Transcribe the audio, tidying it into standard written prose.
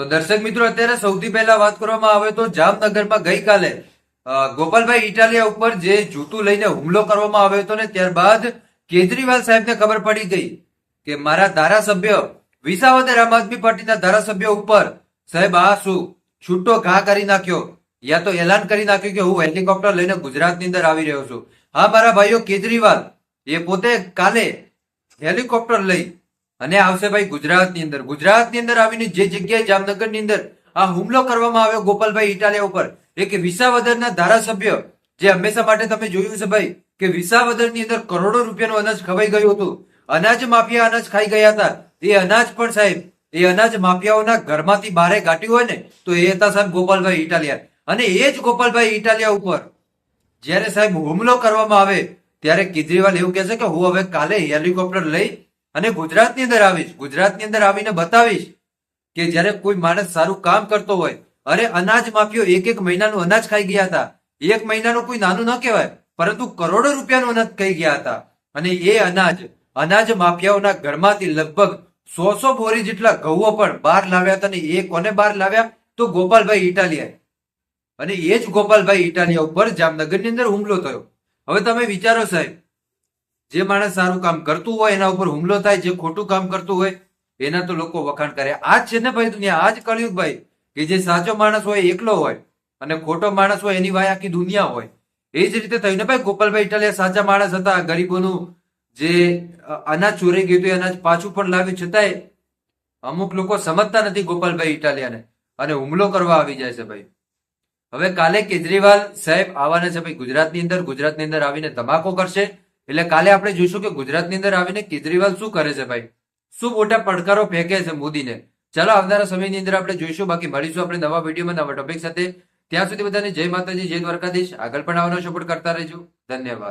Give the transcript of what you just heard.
તો દર્શક મિત્રો અત્યારે સૌથી પહેલા વાત કરવામાં આવે તો જામનગરમાં ગઈકાલે ગોપાલભાઈ ઇટાલિયા ઉપર જે જૂતું લઈને હુમલો કરવામાં આવ્યો હતો ને ત્યારબાદ કેજરીવાલ સાહેબને ખબર પડી ગઈ કે મારા ધારાસભ્ય વિસાવદર આમ આદમી પાર્ટીના ધારાસભ્ય ઉપર સાહેબ આ શું છૂટો ઘા કરી નાખ્યો, યા તો એલાન કરી નાખ્યું કે હું હેલિકોપ્ટર લઈને ગુજરાતની અંદર આવી રહ્યો છું. હા મારા ભાઈઓ, કેજરીવાલ એ પોતે કાલે હેલિકોપ્ટર લઈ અને આવશે ભાઈ ગુજરાતની અંદર. ગુજરાતની અંદર આવીને જે જગ્યાએ જામનગરની અંદર આ હુમલો કરવામાં આવ્યો ગોપાલભાઈ ઇટાલિયા ઉપર, એક વિસાવદરના ધારાસભ્ય જે હંમેશા માટે તમે જોયું છે ભાઈ કે વિસાવદરની અંદર કરોડો રૂપિયાનું અનાજ ખવાઈ ગયું હતું. અનાજ માફિયા અનાજ ખાઈ ગયા હતા. એ અનાજ પણ સાહેબ એ અનાજ માફિયાઓના ઘરમાંથી બહાર કાઢ્યું હોય ને તો એ હતા સાહેબ ગોપાલભાઈ ઇટાલિયા. અને એ જ ગોપાલભાઈ ઇટાલિયા ઉપર જયારે સાહેબ હુમલો કરવામાં આવે ત્યારે કેજરીવાલ એવું કહે છે કે હું હવે કાલે હેલિકોપ્ટર લઈ અને ગુજરાતની અંદર આવીશ, ગુજરાતની અંદર આવીને બતાવીશ કે જયારે કોઈ માણસ સારું કામ કરતો હોય. અરે અનાજ માફિયો એક મહિનાનું અનાજ ખાઈ ગયા હતા. એક મહિનાનું કોઈ નાનું ન કહેવાય, પરંતુ કરોડો રૂપિયાનું અનાજ ખાઈ ગયા હતા. અને એ અનાજ માફિયાઓના ઘરમાંથી લગભગ 100 બોરી જેટલા ઘઉં પણ બહાર લાવ્યા હતા. અને એ કોને બહાર લાવ્યા તો ગોપાલભાઈ ઇટાલિયા. અને એ જ ગોપાલભાઈ ઇટાલિયા ઉપર જામનગરની અંદર હુમલો થયો. હવે તમે વિચારો સાહેબ, જે માણસ સારું કામ કરતું હોય એના ઉપર હુમલો થાય, જે ખોટું કામ કરતું હોય એના તો લોકો વખાણ કરે. આ જ છે ને ભાઈ દુનિયા, આ જ કળિયુગ ભાઈ, કે જે સાચો માણસ હોય એકલો હોય અને ખોટો માણસ હોય એની વાય આખી દુનિયા હોય. એ જ રીતે થયું ને ભાઈ. ગોપાલભાઈ ઇટાલિયા સાચા માણસ હતા. ગરીબોનું જે અનાજ ચોરાઈ ગયું હતું અનાજ પાછું પણ લાવ્યું, છતાંય અમુક લોકો સમજતા નથી ગોપાલભાઈ ઇટાલિયાને અને હુમલો કરવા આવી જાય છે ભાઈ. હવે કાલે કેજરીવાલ સાહેબ આવવાના છે ભાઈ ગુજરાતની અંદર આવીને ધમાકો કરશે. એટલે કાલે આપણે જોઈશું કે ગુજરાતની અંદર આવીને કેજરીવાલ શું કરે છે ભાઈ, શું મોટા પડકારો ફેંકે છે મોદીને. ચાલો આવનારા સમયની અંદર આપણે જોઈશું. બાકી મળીશું આપણે નવા વિડીયોમાં નવા ટોપિક સાથે. ત્યાં સુધી બધાને જય માતાજી, જય દ્વારકાધીશ. આગળ પણ આવવાનો સપોર્ટ કરતા રહેજો. ધન્યવાદ.